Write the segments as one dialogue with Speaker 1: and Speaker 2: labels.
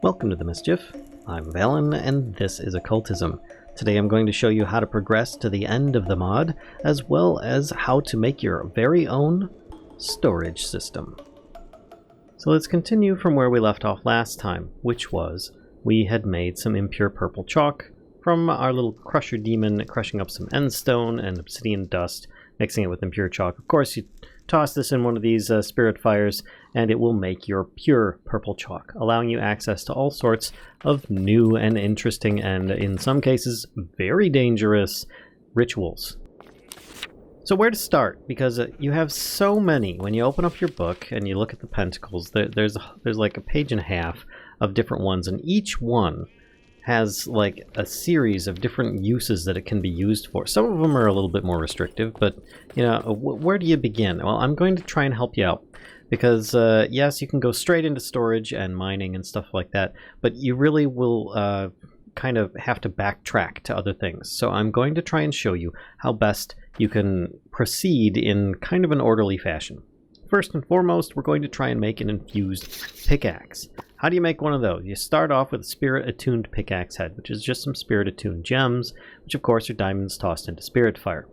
Speaker 1: Welcome to the Mischief. I'm Valen, and this is Occultism. Today I'm going to show you how to progress to the end of the mod, as well as how to make your very own storage system. So let's continue from where we left off last time, which was we had made some impure purple chalk from our little crusher demon, crushing up some endstone and obsidian dust, mixing it with impure chalk. Of course, you toss this in one of these spirit fires, and it will make your pure purple chalk, allowing you access to all sorts of new and interesting, and in some cases, very dangerous rituals. So where to start? Because you have so many. When you open up your book and you look at the pentacles, there's like a page and a half of different ones, and each one has like a series of different uses that it can be used for. Some of them are a little bit more restrictive, but you know, where do you begin? Well, I'm going to try and help you out, because yes, you can go straight into storage and mining and stuff like that, but you really will kind of have to backtrack to other things. So I'm going to try and show you how best you can proceed in kind of an orderly fashion. First and foremost, we're going to try and make an infused pickaxe. How do you make one of those? You start off with a spirit-attuned pickaxe head, which is just some spirit-attuned gems, which of course are diamonds tossed into spirit fire.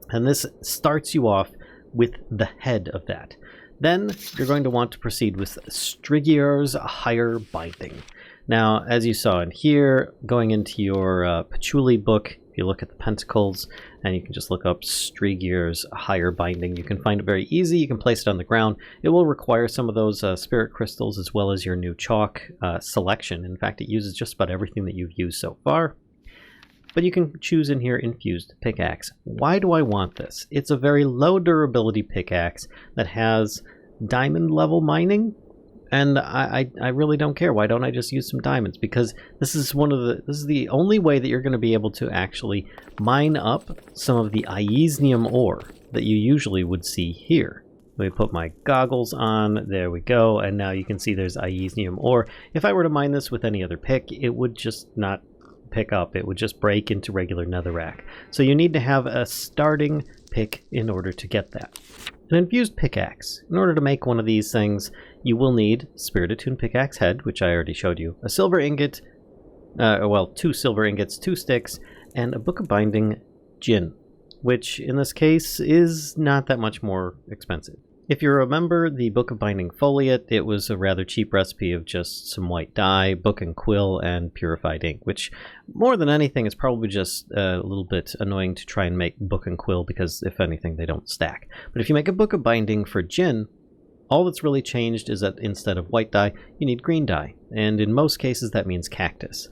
Speaker 1: And this starts you off with the head of that. Then you're going to want to proceed with Strigier's higher binding. Now, as you saw in here, going into your patchouli book, if you look at the pentacles, and you can just look up Strigier's higher binding, you can find it very easy. You can place it on the ground. It will require some of those spirit crystals as well as your new chalk selection. In fact, it uses just about everything that you've used so far. But you can choose in here Infused Pickaxe. Why do I want this? It's a very low durability pickaxe that has diamond level mining. And I really don't care. Why don't I just use some diamonds? Because this is the only way that you're going to be able to actually mine up some of the Iesnium ore that you usually would see here. Let me put my goggles on. There we go. And now you can see there's Iesnium ore. If I were to mine this with any other pick, it would just not pick up. It would just break into regular netherrack. So you need to have a starting pick in order to get that. An infused pickaxe. In order to make one of these things, you will need spirit-attuned pickaxe head, which I already showed you, a silver ingot, well, 2 silver ingots, 2 sticks, and a book of binding Djinni, which in this case is not that much more expensive. If you remember the book of binding Foliot, it was a rather cheap recipe of just some white dye, book and quill, and purified ink, which more than anything is probably just a little bit annoying to try and make book and quill, because if anything they don't stack. But if you make a book of binding for Djinni, all that's really changed is that instead of white dye, you need green dye, and in most cases that means cactus.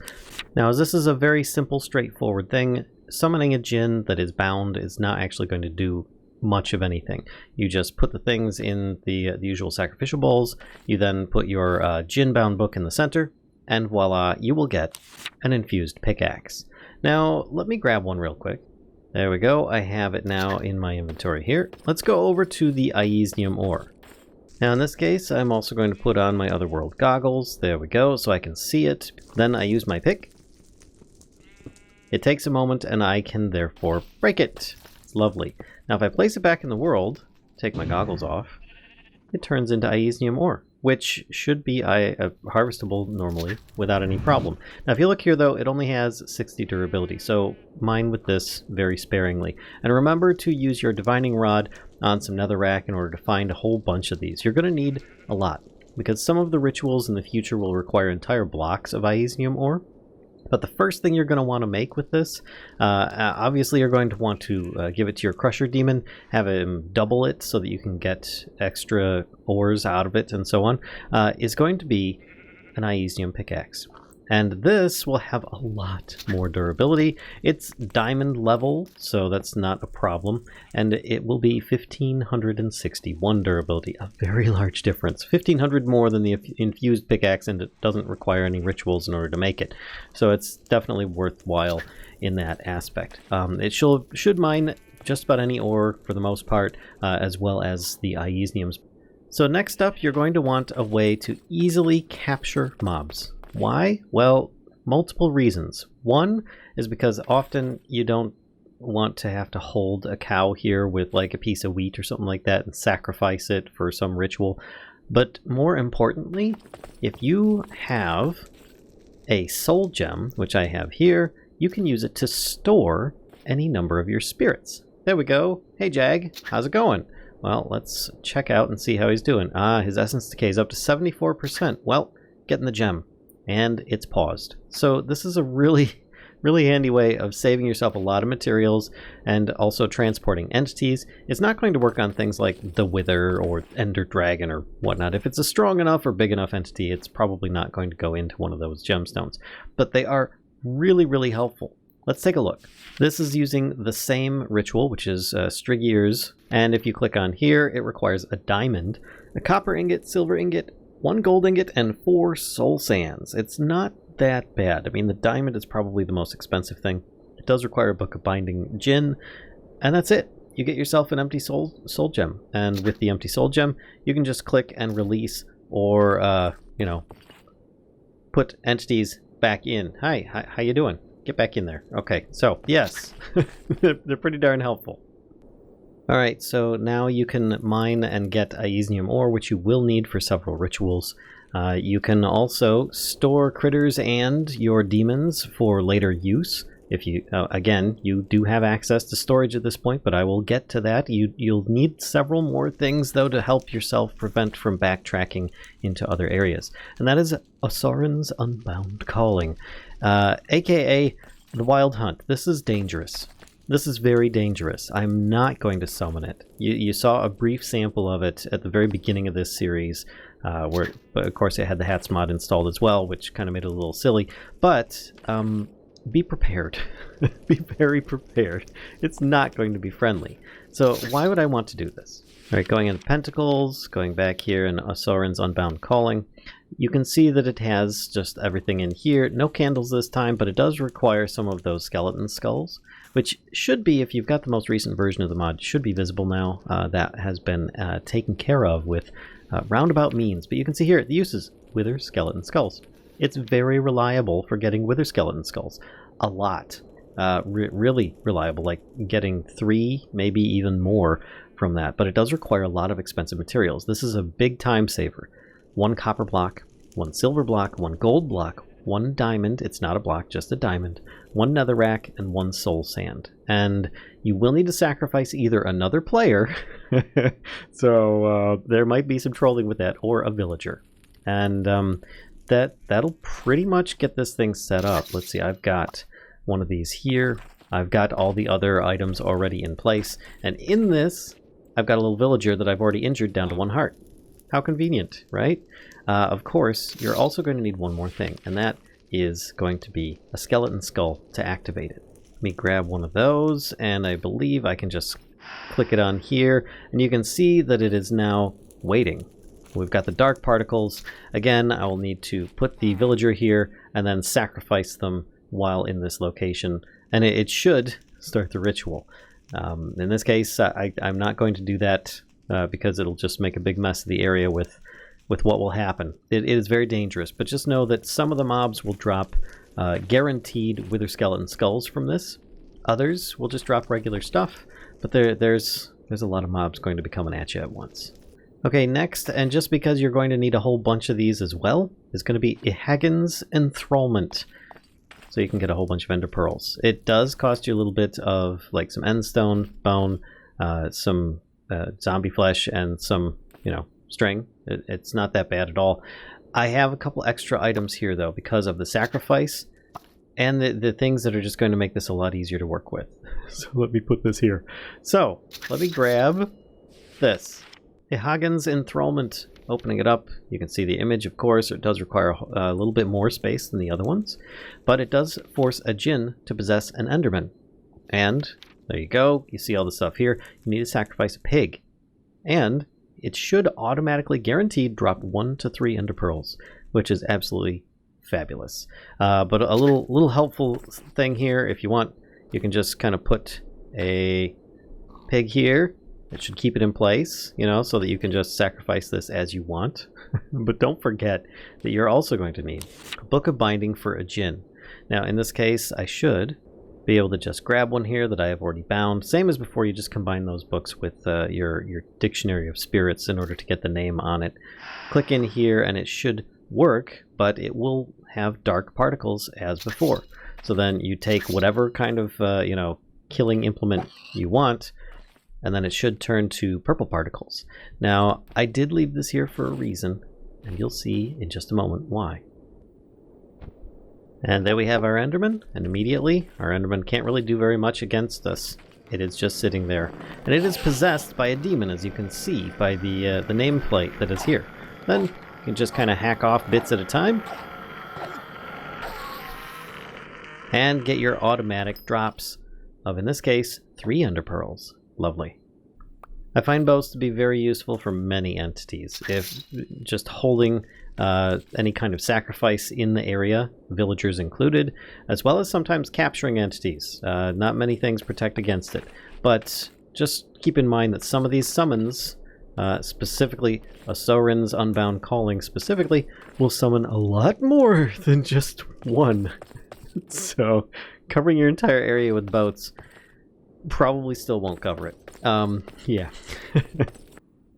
Speaker 1: Now, as this is a very simple, straightforward thing, summoning a Djinni that is bound is not actually going to do much of anything. You just put the things in the usual sacrificial bowls, you then put your Djinni bound book in the center, and voila, you will get an infused pickaxe. Now, let me grab one real quick. There we go, I have it now in my inventory here. Let's go over to the Iesnium ore. Now in this case, I'm also going to put on my otherworld goggles. There we go, so I can see it. Then I use my pick. It takes a moment, and I can therefore break it. It's lovely. Now if I place it back in the world, take my goggles off, it turns into Iesnium ore, which should be harvestable normally without any problem. Now if you look here though, it only has 60 durability, so mine with this very sparingly. And remember to use your divining rod on some netherrack in order to find a whole bunch of these. You're going to need a lot, because some of the rituals in the future will require entire blocks of Iesnium ore. But the first thing you're going to want to make with this, obviously you're going to want to give it to your crusher demon, have him double it so that you can get extra ores out of it and so on, is going to be an Iesnium pickaxe. And this will have a lot more durability. It's diamond level, so that's not a problem. And it will be 1561 durability, a very large difference. 1500 more than the infused pickaxe, and it doesn't require any rituals in order to make it. So it's definitely worthwhile in that aspect. It should mine just about any ore for the most part, as well as the Iesniums. So next up, you're going to want a way to easily capture mobs. Why? Well, multiple reasons. One is because often you don't want to have to hold a cow here with like a piece of wheat or something like that and sacrifice it for some ritual. But more importantly, if you have a soul gem, which I have here, you can use it to store any number of your spirits. There we go. Hey Jag, how's it going? Well, let's check out and see how he's doing. His essence decay is up to 74%. Well, getting the gem. And it's paused. So this is a really handy way of saving yourself a lot of materials and also transporting entities. It's not going to work on things like the Wither or Ender Dragon or whatnot. If it's a strong enough or big enough entity, it's probably not going to go into one of those gemstones. But they are really helpful. Let's take a look. This is using the same ritual, which is Strigier's, and if you click on here, it requires a diamond, a copper ingot, silver ingot, 1 gold ingot, and 4 soul sands. It's not that bad. I mean, the diamond is probably the most expensive thing. It does require a book of binding Djinn, and that's it. You get yourself an empty soul gem, and with the empty soul gem, you can just click and release, or you know, put entities back in. Hi, how you doing? Get back in there. Okay, so yes, they're pretty darn helpful. All right, so now you can mine and get Iesnium ore, which you will need for several rituals. You can also store critters and your demons for later use. If you, again, you do have access to storage at this point, but I will get to that. You'll need several more things, though, to help yourself prevent from backtracking into other areas. And that is Osoran's Unbound Calling, aka the Wild Hunt. This is dangerous. This is very dangerous. I'm not going to summon it. You saw a brief sample of it at the very beginning of this series, where, but of course, it had the hats mod installed as well, which kind of made it a little silly. But be prepared. Be very prepared. It's not going to be friendly. So why would I want to do this? All right, going into Pentacles, going back here in Osoran's Unbound Calling, you can see that it has just everything in here. No candles this time, but it does require some of those skeleton skulls, which should be, if you've got the most recent version of the mod, should be visible now. That has been taken care of with roundabout means. But you can see here, the uses: Wither Skeleton Skulls. It's very reliable for getting Wither Skeleton Skulls. A lot. Really reliable, like getting 3, maybe even more from that. But it does require a lot of expensive materials. This is a big time saver. 1 copper block, 1 silver block, 1 gold block, 1 diamond, it's not a block, just a diamond, 1 netherrack, and 1 soul sand. And you will need to sacrifice either another player, so there might be some trolling with that, or a villager. And that'll pretty much get this thing set up. Let's see, I've got one of these here. I've got all the other items already in place. And in this, I've got a little villager that I've already injured down to 1 heart. How convenient, right? Of course, you're also going to need one more thing, and that is going to be a skeleton skull to activate it. Let me grab one of those, and I believe I can just click it on here, and you can see that it is now waiting. We've got the dark particles. Again, I will need to put the villager here and then sacrifice them while in this location, and it should start the ritual. In this case, I'm not going to do that because it'll just make a big mess of the area with what will happen. It is very dangerous, but just know that some of the mobs will drop guaranteed Wither Skeleton Skulls from this. Others will just drop regular stuff, but there's a lot of mobs going to be coming at you at once. Okay, next, and just because you're going to need a whole bunch of these as well, is going to be Hagen's Enthrallment. So you can get a whole bunch of ender pearls. It does cost you a little bit of like some endstone, bone, some zombie flesh, and some, string. It's not that bad at all. I have a couple extra items here though because of the sacrifice and the things that are just going to make this a lot easier to work with. So let me put this here. So let me grab this. Hagen's Enthrallment. Opening it up, you can see the image, of course. It does require a little bit more space than the other ones, but it does force a Djinn to possess an Enderman. And there you go. You see all the stuff here. You need to sacrifice a pig. And it should automatically guaranteed drop 1 to 3 ender pearls, which is absolutely fabulous. But a little helpful thing here, if you want, you can just kind of put a pig here. It should keep it in place, so that you can just sacrifice this as you want. But don't forget that you're also going to need a book of binding for a Djinn. Now, in this case, I should be able to just grab one here that I have already bound. Same as before, you just combine those books with your Dictionary of Spirits in order to get the name on it. Click in here and it should work, but it will have dark particles as before. So then you take whatever kind of killing implement you want, and then it should turn to purple particles. Now, I did leave this here for a reason, and you'll see in just a moment why. And there we have our Enderman, and immediately our Enderman can't really do very much against us. It is just sitting there. And it is possessed by a demon, as you can see by the nameplate that is here. Then you can just kind of hack off bits at a time and get your automatic drops of, in this case, 3 ender pearls. Lovely. I find bows to be very useful for many entities. If just holding any kind of sacrifice in the area, villagers included, as well as sometimes capturing entities. Not many things protect against it, but just keep in mind that some of these summons, specifically Asorin's Unbound Calling specifically, will summon a lot more than just one. So covering your entire area with boats probably still won't cover it. Yeah.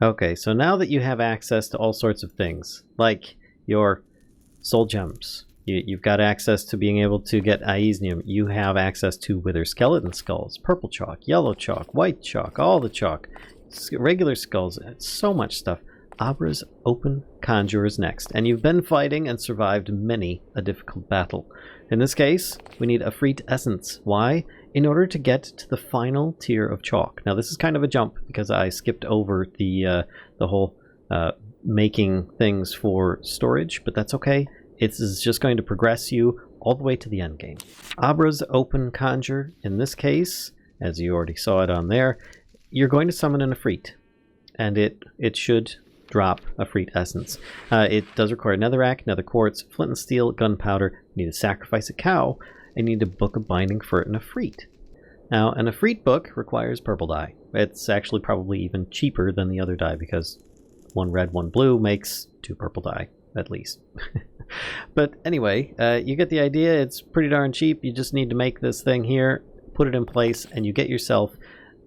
Speaker 1: Okay, so now that you have access to all sorts of things, like your soul gems, you've got access to being able to get Iesnium, you have access to wither skeleton skulls, purple chalk, yellow chalk, white chalk, all the chalk, regular skulls, so much stuff. Abra's Open Conjure is next, and you've been fighting and survived many a difficult battle. In this case, we need Afrit Essence. Why? In order to get to the final tier of chalk. Now this is kind of a jump because I skipped over the whole making things for storage, but that's okay. It's just going to progress you all the way to the end game. Abra's Open Conjure, in this case, as you already saw it on there, you're going to summon an Afrit, and it should drop Afrit Essence. It does require netherrack, nether quartz, flint and steel, gunpowder. You need to sacrifice a cow, and you need to book a binding for an Afrit. Now, an Afrit book requires purple dye. It's actually probably even cheaper than the other dye because 1 red, 1 blue makes 2 purple dye, at least. But anyway, you get the idea. It's pretty darn cheap. You just need to make this thing here, put it in place, and you get yourself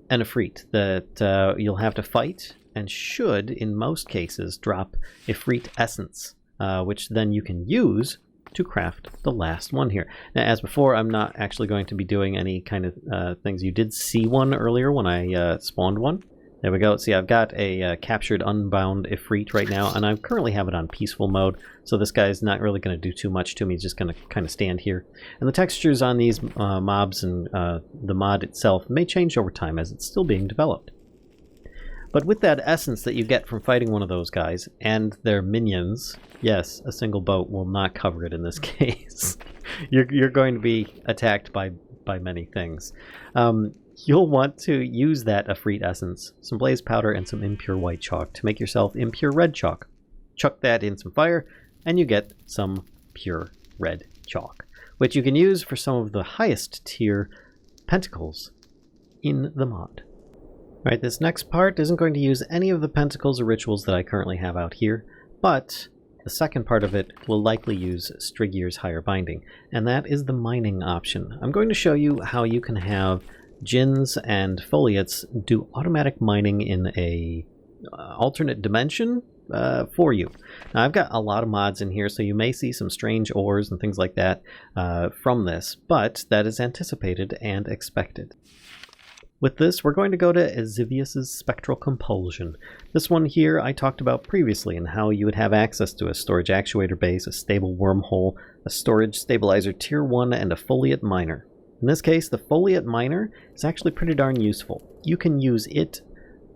Speaker 1: an Afrit that you'll have to fight, and should, in most cases, drop Afrit Essence, which then you can use to craft the last one here. Now, as before, I'm not actually going to be doing any kind of things. You did see one earlier when I spawned one. There we go. See, I've got a captured Unbound Afrit right now, and I currently have it on peaceful mode, so this guy's not really going to do too much to me. He's just going to kind of stand here. And the textures on these mobs and the mod itself may change over time as it's still being developed. But with that essence that you get from fighting one of those guys and their minions, yes, a single boat will not cover it in this case. You're going to be attacked by many things. You'll want to use that Afrit essence, some blaze powder, and some impure white chalk to make yourself impure red chalk. Chuck that in some fire, and you get some pure red chalk, which you can use for some of the highest tier pentacles in the mod. Alright, this next part isn't going to use any of the pentacles or rituals that I currently have out here, but the second part of it will likely use Strigier's Higher Binding, and that is the mining option. I'm going to show you how you can have Djinns and Foliots do automatic mining in a alternate dimension for you. Now, I've got a lot of mods in here, so you may see some strange ores and things like that from this, but that is anticipated and expected. With this, we're going to go to Ezivius's Spectral Compulsion. This one here I talked about previously, and how you would have access to a storage actuator base, a stable wormhole, a storage stabilizer tier 1, and a Foliot miner. In this case, the Foliot miner is actually pretty darn useful. You can use it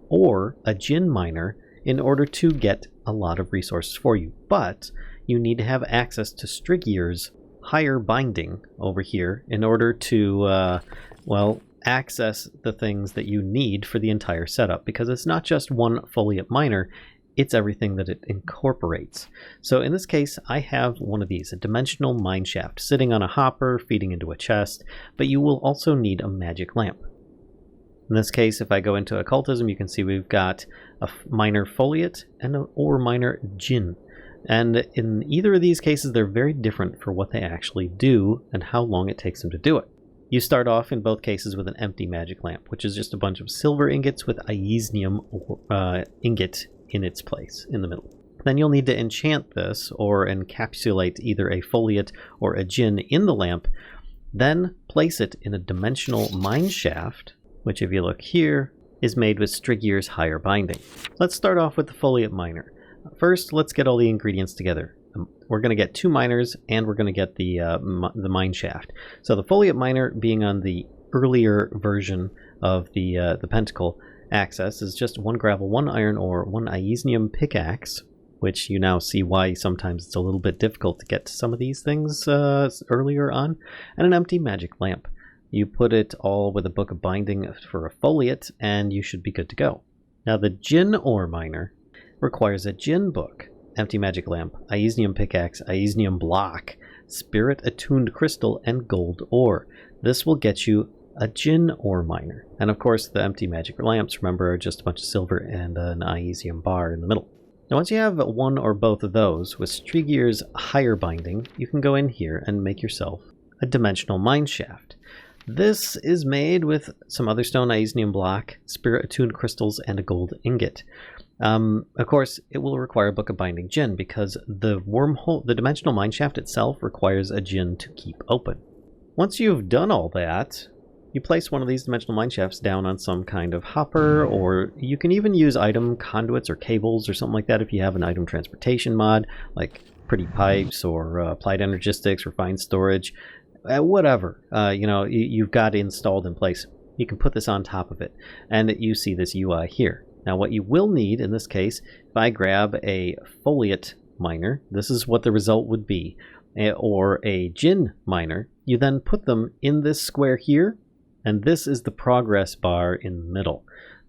Speaker 1: or a Djinn miner in order to get a lot of resources for you, but you need to have access to Strigier's Higher Binding over here in order to, well, access the things that you need for the entire setup, because it's not just one Foliot miner, it's everything that it incorporates. So in this case, I have one of these, a dimensional mineshaft, sitting on a hopper, feeding into a chest, but you will also need a magic lamp. In this case, if I go into Occultism, you can see we've got a miner Foliot and an ore miner Djinn. And in either of these cases, they're very different for what they actually do and how long it takes them to do it. You start off in both cases with an empty magic lamp, which is just a bunch of silver ingots with Iesnium ingot in its place in the middle. Then you'll need to enchant this or encapsulate either a Foliot or a Djinn in the lamp, then place it in a dimensional mine shaft, which if you look here, is made with Strigier's higher binding. Let's start off with the Foliot miner. First, let's get all the ingredients together. We're going to get 2 miners, and we're going to get the mine shaft. So the Foliot miner, being on the earlier version of the pentacle access, is just 1 gravel, 1 iron ore, 1 Iesnium pickaxe, which you now see why sometimes it's a little bit difficult to get to some of these things earlier on, and an empty magic lamp. You put it all with a book of binding for a Foliot, and you should be good to go. Now the Djinn ore miner requires a Djinn book, empty magic lamp, Iesnium pickaxe, Iesnium block, spirit attuned crystal, and gold ore. This will get you a Djinn ore miner. And of course the empty magic lamps, remember, are just a bunch of silver and an Iesnium bar in the middle. Now once you have one or both of those with Strigier's higher binding, you can go in here and make yourself a dimensional mine shaft. This is made with some other stone, Iesnium block, spirit attuned crystals, and a gold ingot. Of course, it will require a book of binding Djinn because the dimensional mine shaft itself requires a Djinn to keep open. Once you've done all that, you place one of these dimensional mine shafts down on some kind of hopper, or you can even use item conduits or cables or something like that if you have an item transportation mod, like pretty pipes or applied energistics, refined storage. Whatever you've got installed in place, you can put this on top of it, and you see this UI here. Now what you will need in this case, if I grab a Foliot miner, this is what the result would be, or a Djinn miner, you then put them in this square here, and this is the progress bar in the middle.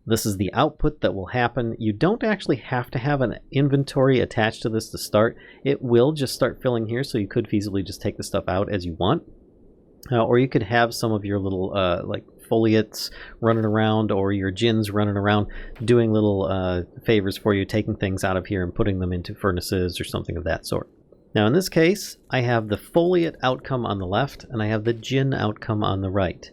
Speaker 1: This is the output that will happen. You don't actually have to have an inventory attached to this to start. It will just start filling here, so you could feasibly just take the stuff out as you want. Or you could have some of your little like Foliots running around, or your Djinns running around doing little favors for you, taking things out of here and putting them into furnaces or something of that sort. Now in this case, I have the Foliot outcome on the left, and I have the Djinn outcome on the right.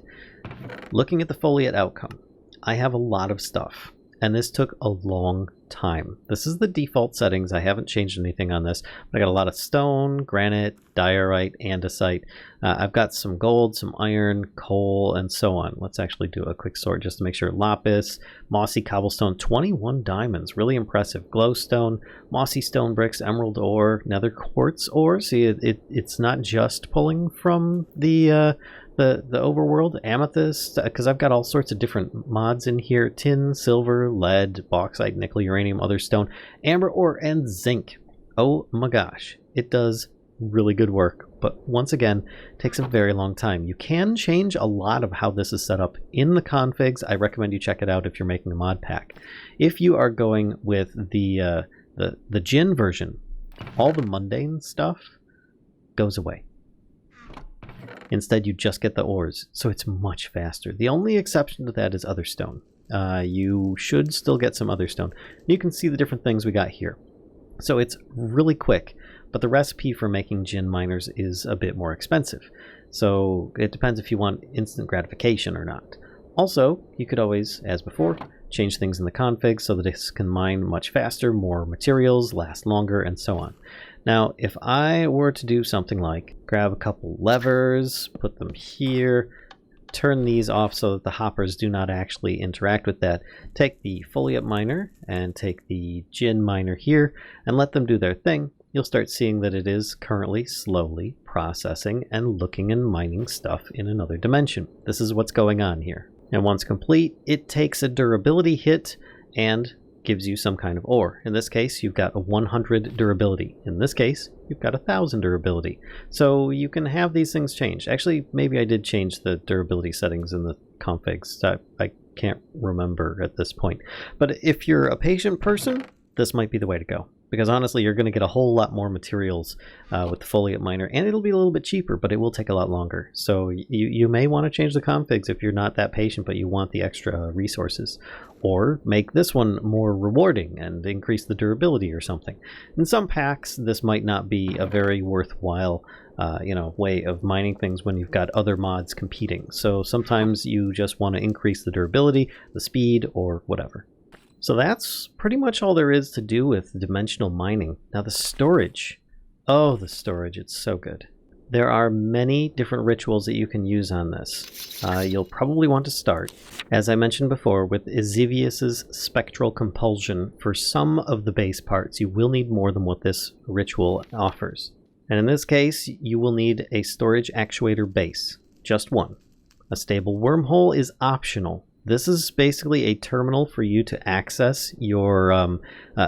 Speaker 1: Looking at the Foliot outcome, I have a lot of stuff, and this took a long time. This is the default settings. I haven't changed anything on this, but I got a lot of stone, granite, diorite, andesite. I've got some gold, some iron, coal, and so on. Let's actually do a quick sort just to make sure. Lapis, mossy cobblestone, 21 diamonds, really impressive. Glowstone, mossy stone bricks, emerald ore, nether quartz ore. See, it's not just pulling from the overworld. Amethyst, because I've got all sorts of different mods in here. Tin, silver, lead, bauxite, nickel, uranium, other stone, amber ore, and zinc. Oh my gosh, it does really good work, but once again, takes a very long time. You can change a lot of how this is set up in the configs. I recommend you check it out if you're making a mod pack. If you are going with the Djinn version, all the mundane stuff goes away. Instead, you just get the ores, so it's much faster. The only exception to that is other stone. You should still get some other stone. You can see the different things we got here. So it's really quick, but the recipe for making Djinn miners is a bit more expensive. So it depends if you want instant gratification or not. Also, you could always, as before, change things in the config so that it can mine much faster, more materials, last longer, and so on. Now, if I were to do something like grab a couple levers, put them here, turn these off so that the hoppers do not actually interact with that, take the Foliot miner and take the Djinn miner here and let them do their thing, you'll start seeing that it is currently slowly processing and looking and mining stuff in another dimension. This is what's going on here. And once complete, it takes a durability hit and gives you some kind of ore. In this case, you've got a 100 durability. In this case, you've got 1,000 durability. So you can have these things changed. Actually, maybe I did change the durability settings in the configs. I can't remember at this point. But if you're a patient person, this might be the way to go. Because honestly, you're going to get a whole lot more materials with the Foliot miner, and it'll be a little bit cheaper, but it will take a lot longer. So you may want to change the configs if you're not that patient, but you want the extra resources. Or make this one more rewarding and increase the durability or something. In some packs, this might not be a very worthwhile way of mining things when you've got other mods competing. So sometimes you just want to increase the durability, the speed, or whatever. So that's pretty much all there is to do with dimensional mining. Now the storage. Oh, the storage, it's so good. There are many different rituals that you can use on this. You'll probably want to start, as I mentioned before, with Iesnium's Spectral Compulsion. For some of the base parts, you will need more than what this ritual offers. And in this case, you will need a storage actuator base. Just one. A stable wormhole is optional. This is basically a terminal for you to access your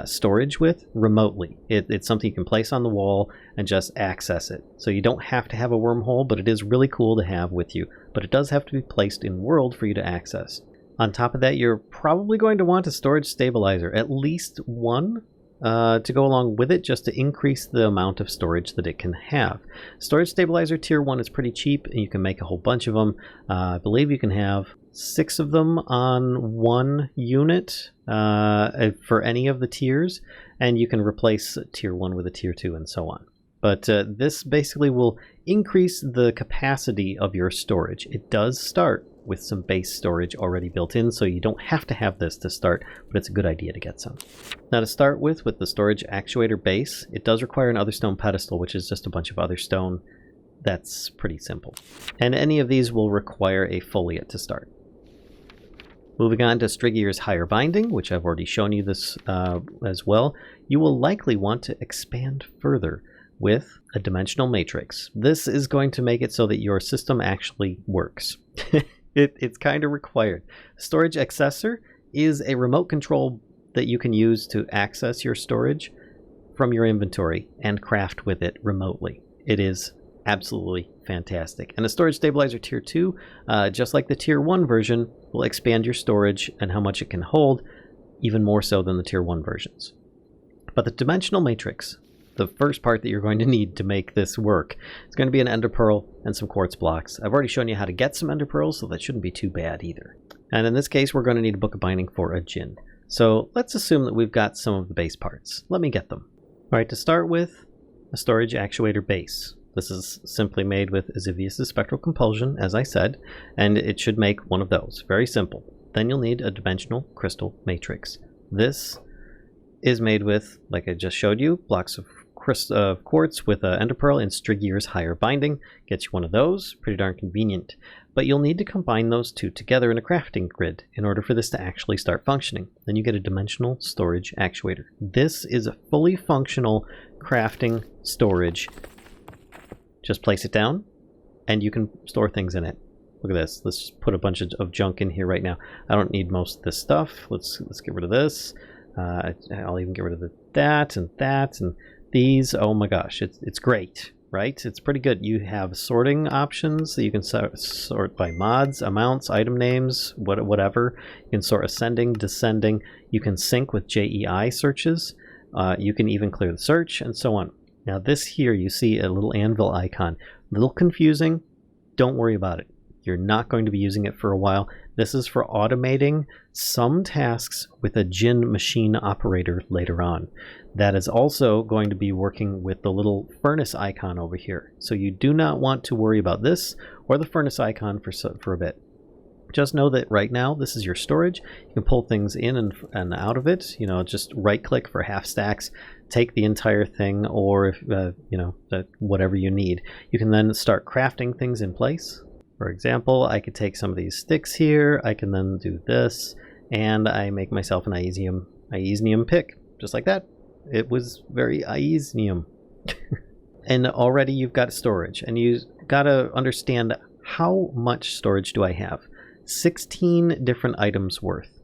Speaker 1: storage with remotely. It's something you can place on the wall and just access it. So you don't have to have a wormhole, but it is really cool to have with you. But it does have to be placed in world for you to access. On top of that, you're probably going to want a storage stabilizer, at least one, to go along with it, just to increase the amount of storage that it can have. Storage stabilizer tier 1 is pretty cheap, and you can make a whole bunch of them. I believe you can have 6 of them on one unit for any of the tiers, and you can replace tier 1 with a tier 2 and so on. But this basically will increase the capacity of your storage. It does start with some base storage already built in, so you don't have to have this to start, but it's a good idea to get some. Now to start with the storage actuator base, it does require an other stone pedestal, which is just a bunch of other stone. That's pretty simple. And any of these will require a Foliot to start. Moving on to Strigier's Higher Binding, which I've already shown you this as well, you will likely want to expand further with a dimensional matrix. This is going to make it so that your system actually works. It's kind of required. Storage Accessor is a remote control that you can use to access your storage from your inventory and craft with it remotely. It is absolutely fantastic. And a Storage Stabilizer Tier 2, just like the Tier 1 version, will expand your storage and how much it can hold, even more so than the Tier 1 versions. But the Dimensional Matrix, the first part that you're going to need to make this work, is going to be an Ender Pearl and some Quartz blocks. I've already shown you how to get some Ender Pearls, so that shouldn't be too bad either. And in this case, we're going to need a Book of Binding for a Djinn. So let's assume that we've got some of the base parts. Let me get them. Alright, to start with, a Storage Actuator base. This is simply made with Iesnium's Spectral Compulsion, as I said, and it should make one of those. Very simple. Then you'll need a Dimensional Crystal Matrix. This is made with, like I just showed you, blocks of quartz with an Ender Pearl and Strigier's Higher Binding. Gets you one of those. Pretty darn convenient. But you'll need to combine those two together in a crafting grid in order for this to actually start functioning. Then you get a Dimensional Storage Actuator. This is a fully functional crafting storage. Just place it down, and you can store things in it. Look at this. Let's just put a bunch of junk in here right now. I don't need most of this stuff. Let's get rid of this. I'll even get rid of that and these. Oh my gosh, it's great, right? It's pretty good. You have sorting options that you can sort by mods, amounts, item names, whatever. You can sort ascending, descending. You can sync with JEI searches. You can even clear the search and so on. Now this here, you see a little anvil icon. A little confusing. Don't worry about it. You're not going to be using it for a while. This is for automating some tasks with a Djinn machine operator later on. That is also going to be working with the little furnace icon over here. So you do not want to worry about this or the furnace icon for a bit. Just know that right now this is your storage. You can pull things in and out of it. You know, just right click for half stacks, take the entire thing, or if, whatever you need. You can then start crafting things in place. For example, I could take some of these sticks here. I can then do this, and I make myself an Iesnium pick, just like that. It was very Iesnium. And already you've got storage, and you got to understand how much storage do I have. 16 different items worth,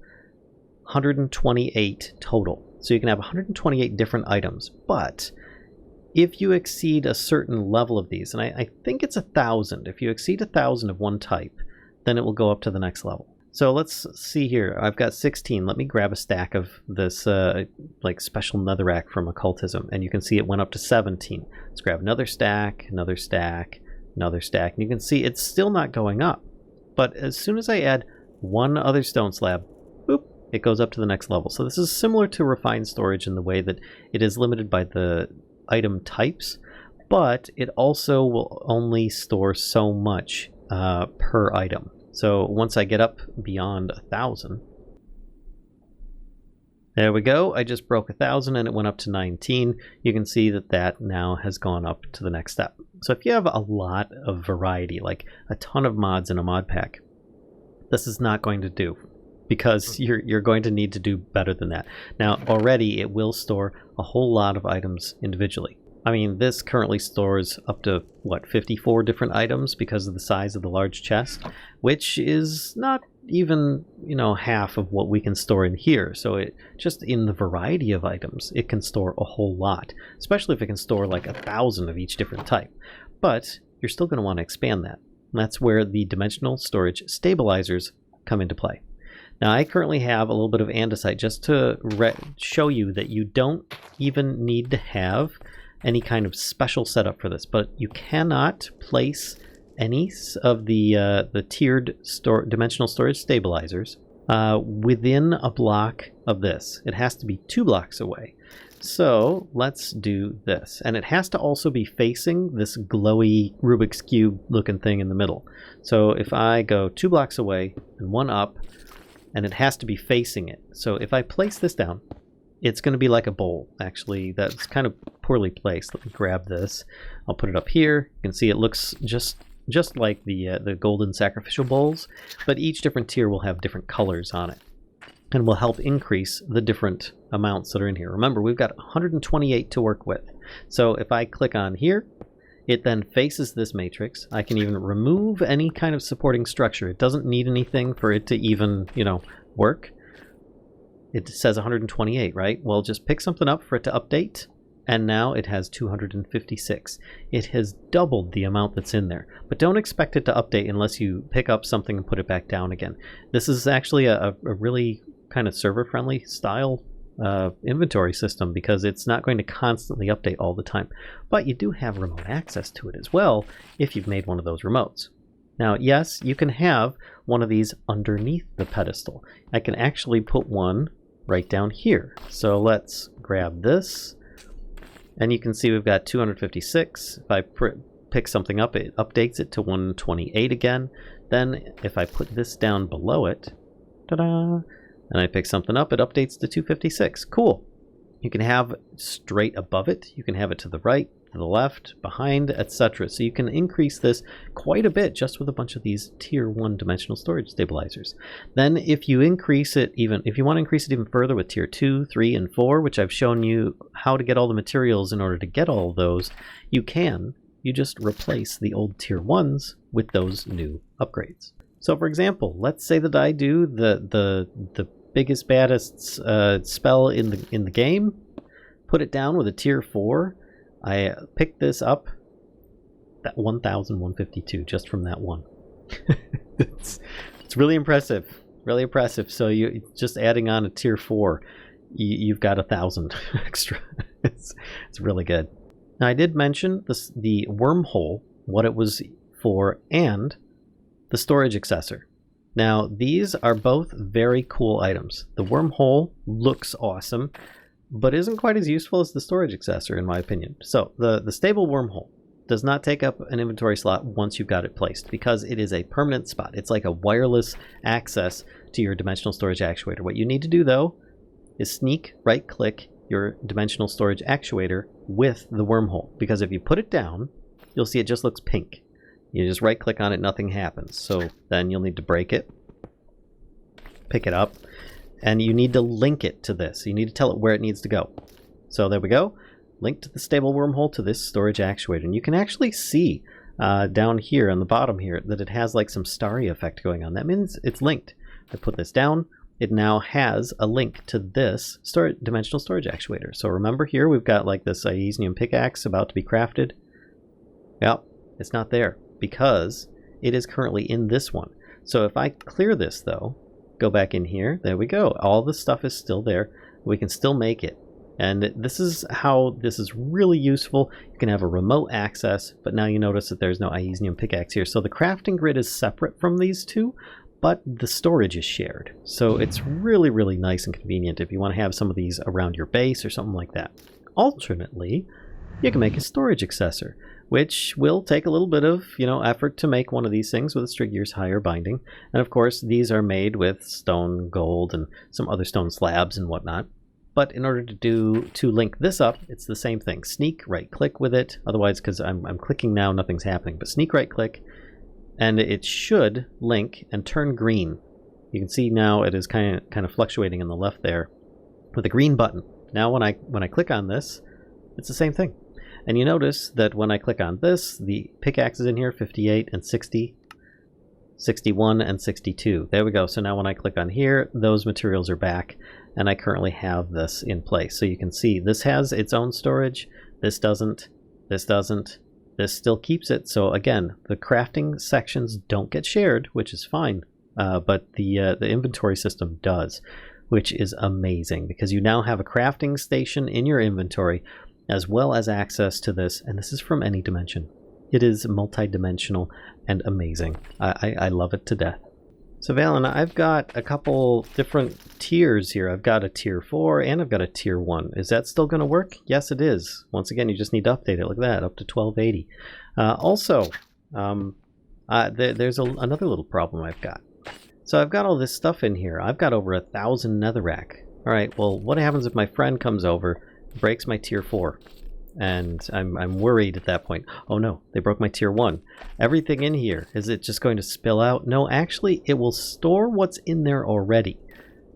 Speaker 1: 128 total. So you can have 128 different items, but if you exceed a certain level of these, and I think it's 1,000, if you exceed 1,000 of one type, then it will go up to the next level. So let's see here. I've got 16. Let me grab a stack of this like special netherrack from Occultism, and you can see it went up to 17. Let's grab another stack, another stack, another stack, and you can see it's still not going up. But as soon as I add one other stone slab, boop, it goes up to the next level. So this is similar to refined storage in the way that it is limited by the item types, but it also will only store so much per item. So once I get up beyond 1,000, there we go. I just broke 1,000 and it went up to 19. You can see that that now has gone up to the next step. So if you have a lot of variety, like a ton of mods in a mod pack, this is not going to do, because you're going to need to do better than that. Now already it will store a whole lot of items individually. I mean, this currently stores up to, what, 54 different items because of the size of the large chest, which is not even, you know, half of what we can store in here. So it just in the variety of items, it can store a whole lot, especially if it can store like 1,000 of each different type. But you're still going to want to expand that. And that's where the dimensional storage stabilizers come into play. Now, I currently have a little bit of andesite just to show you that you don't even need to have any kind of special setup for this, but you cannot place any of the tiered dimensional storage stabilizers within a block of this. It has to be 2 blocks away. So let's do this, and it has to also be facing this glowy Rubik's Cube looking thing in the middle. So if I go 2 blocks away and 1 up, and it has to be facing it. So if I place this down, it's going to be like a bowl. Actually, that's kind of poorly placed. Let me grab this. I'll put it up here. You can see it looks just like the golden sacrificial bowls, but each different tier will have different colors on it, and will help increase the different amounts that are in here. Remember, we've got 128 to work with. So if I click on here, it then faces this matrix. I can even remove any kind of supporting structure. It doesn't need anything for it to even, you know, work. It says 128, right? Well, just pick something up for it to update, and now it has 256. It has doubled the amount that's in there. But don't expect it to update unless you pick up something and put it back down again. This is actually a really kind of server-friendly style inventory system, because it's not going to constantly update all the time. But you do have remote access to it as well if you've made one of those remotes. Now, yes, you can have one of these underneath the pedestal. I can actually put one right down here. So let's grab this, and you can see we've got 256. If I pick something up, it updates it to 128 again. Then if I put this down below it, ta-da, and I pick something up, it updates to 256. Cool. You can have straight above it, you can have it to the right, to the left, behind, etc. So you can increase this quite a bit just with a bunch of these tier 1 dimensional storage stabilizers. Then if you increase it if you want to increase it even further with tier 2, 3, and 4, which I've shown you how to get all the materials in order to get all of those, you can. You just replace the old tier 1s with those new upgrades. So for example, let's say that I do the biggest, baddest spell in the game, put it down with a tier 4. I picked this up, that 1,152 just from that one. it's really impressive, really impressive. So you just adding on a tier 4, you've got 1,000 extra. It's really good. Now I did mention the wormhole, what it was for, and the storage accessor. Now these are both very cool items. The wormhole looks awesome, but isn't quite as useful as the storage accessor in my opinion. So the stable wormhole does not take up an inventory slot once you've got it placed, because it is a permanent spot. It's like a wireless access to your dimensional storage actuator. What you need to do though is sneak right click your dimensional storage actuator with the wormhole, because if you put it down, you'll see it just looks pink. You just right click on it, nothing happens. So then you'll need to break it, pick it up, and you need to link it to this. You need to tell it where it needs to go. So there we go. Link to the stable wormhole to this storage actuator. And you can actually see down here on the bottom here that it has like some starry effect going on. That means it's linked. I put this down. It now has a link to this dimensional storage actuator. So remember here we've got like this Iesnium pickaxe about to be crafted. Yep, it's not there because it is currently in this one. So if I clear this though, go back in here, there we go. All the stuff is still there. We can still make it. And this is how this is really useful. You can have a remote access, but now you notice that there's no Iesnium pickaxe here. So the crafting grid is separate from these two, but the storage is shared. So it's really, really nice and convenient if you want to have some of these around your base or something like that. Alternately, you can make a storage accessor, which will take a little bit of, effort to make one of these things with a Striggier's higher binding. And of course, these are made with stone, gold, and some other stone slabs and whatnot. But in order to link this up, it's the same thing. Sneak, right-click with it. Otherwise, because I'm clicking now, nothing's happening. But sneak, right-click, and it should link and turn green. You can see now it is kind of fluctuating in the left there with a green button. Now when I click on this, it's the same thing. And you notice that when I click on this, the pickaxe is in here, 58 and 60, 61 and 62. There we go. So now when I click on here, those materials are back, and I currently have this in place. So you can see this has its own storage. This doesn't. This doesn't. This still keeps it. So again, the crafting sections don't get shared, which is fine, but the inventory system does, which is amazing because you now have a crafting station in your inventory as well as access to this, and this is from any dimension. It is multi-dimensional and amazing. I love it to death. So Valen, I've got a couple different tiers here. I've got a tier 4 and I've got a tier 1. Is that still going to work? Yes, it is. Once again, you just need to update it. Look at that, up to 1280. There's another little problem I've got. So I've got all this stuff in here. I've got over 1,000 netherrack. All right, well, what happens if my friend comes over, breaks my tier 4? And I'm worried at that point. Oh no, they broke my tier 1. Everything in here, is it just going to spill out? No, actually it will store what's in there already,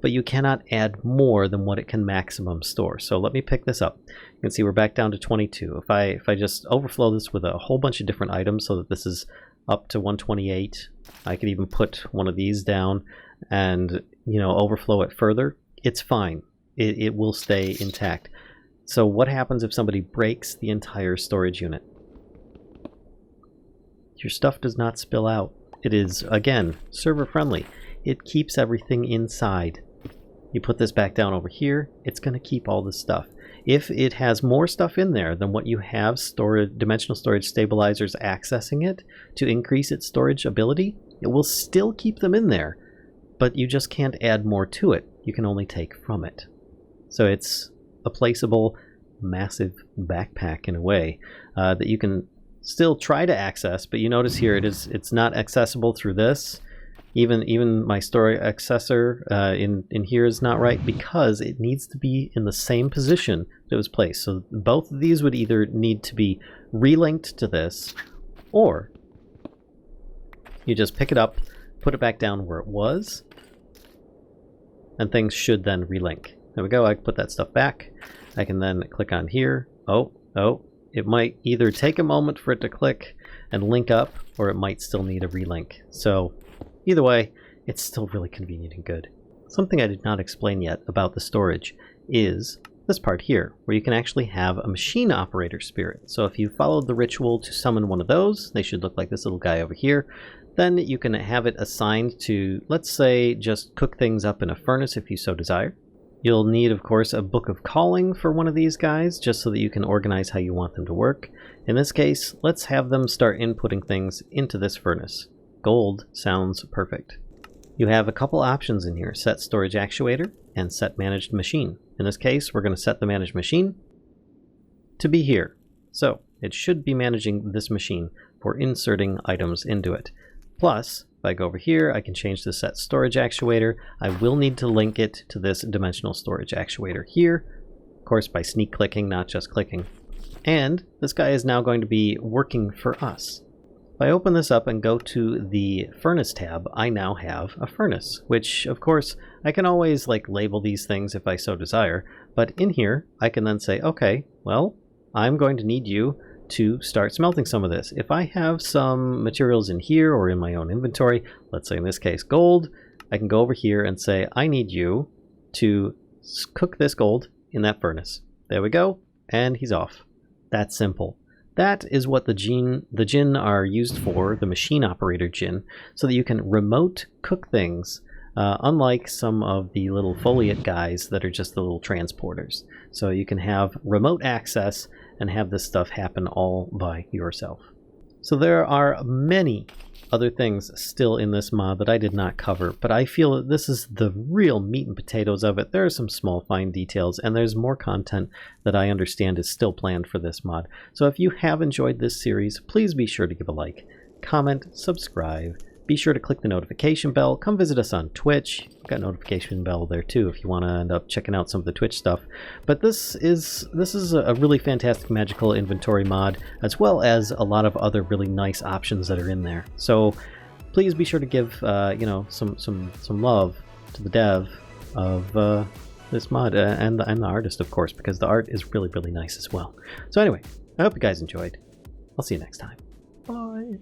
Speaker 1: but you cannot add more than what it can maximum store. So let me pick this up. You can see we're back down to 22. If I just overflow this with a whole bunch of different items so that this is up to 128, I could even put one of these down and overflow it further. It's fine. It will stay intact. So what happens if somebody breaks the entire storage unit? Your stuff does not spill out. It is, again, server friendly. It keeps everything inside. You put this back down over here, it's going to keep all this stuff. If it has more stuff in there than what you have dimensional storage stabilizers accessing it to increase its storage ability, it will still keep them in there, but you just can't add more to it. You can only take from it. So it's a placeable, massive backpack in a way that you can still try to access, but you notice here it's not accessible through this. Even my storage accessor in here is not right because it needs to be in the same position that it was placed. So both of these would either need to be relinked to this, or you just pick it up, put it back down where it was, and things should then relink. There we go. I can put that stuff back. I can then click on here. Oh, it might either take a moment for it to click and link up, or it might still need a relink. So either way, it's still really convenient and good. Something I did not explain yet about the storage is this part here, where you can actually have a machine operator spirit. So if you followed the ritual to summon one of those, they should look like this little guy over here, then you can have it assigned to, let's say, just cook things up in a furnace if you so desire. You'll need, of course, a book of calling for one of these guys, just so that you can organize how you want them to work. In this case, let's have them start inputting things into this furnace. Gold sounds perfect. You have a couple options in here, set storage actuator and set managed machine. In this case, we're going to set the managed machine to be here. So it should be managing this machine for inserting items into it. Plus, if I go over here, I can change the set storage actuator. I will need to link it to this dimensional storage actuator here, of course by sneak clicking, not just clicking. And this guy is now going to be working for us. If I open this up and go to the furnace tab, I now have a furnace, which of course I can always label these things if I so desire, but in here I can then say, okay, well, I'm going to need you to start smelting some of this. If I have some materials in here or in my own inventory, let's say in this case gold, I can go over here and say, I need you to cook this gold in that furnace. There we go, and he's off. That's simple. That is what the Djinn are used for, the machine operator Djinn, so that you can remote cook things, unlike some of the little Foliot guys that are just the little transporters. So you can have remote access and have this stuff happen all by yourself. So there are many other things still in this mod that I did not cover, but I feel that this is the real meat and potatoes of it. There are some small fine details, and there's more content that I understand is still planned for this mod. So if you have enjoyed this series, please be sure to give a like, comment, subscribe. Be sure to click the notification bell. Come visit us on Twitch. We've got a notification bell there too if you want to end up checking out some of the Twitch stuff. But this is a really fantastic magical inventory mod, as well as a lot of other really nice options that are in there. So please be sure to give you know, some love to the dev of this mod and the artist, of course, because the art is really nice as well. So anyway, I hope you guys enjoyed. I'll see you next time. Bye.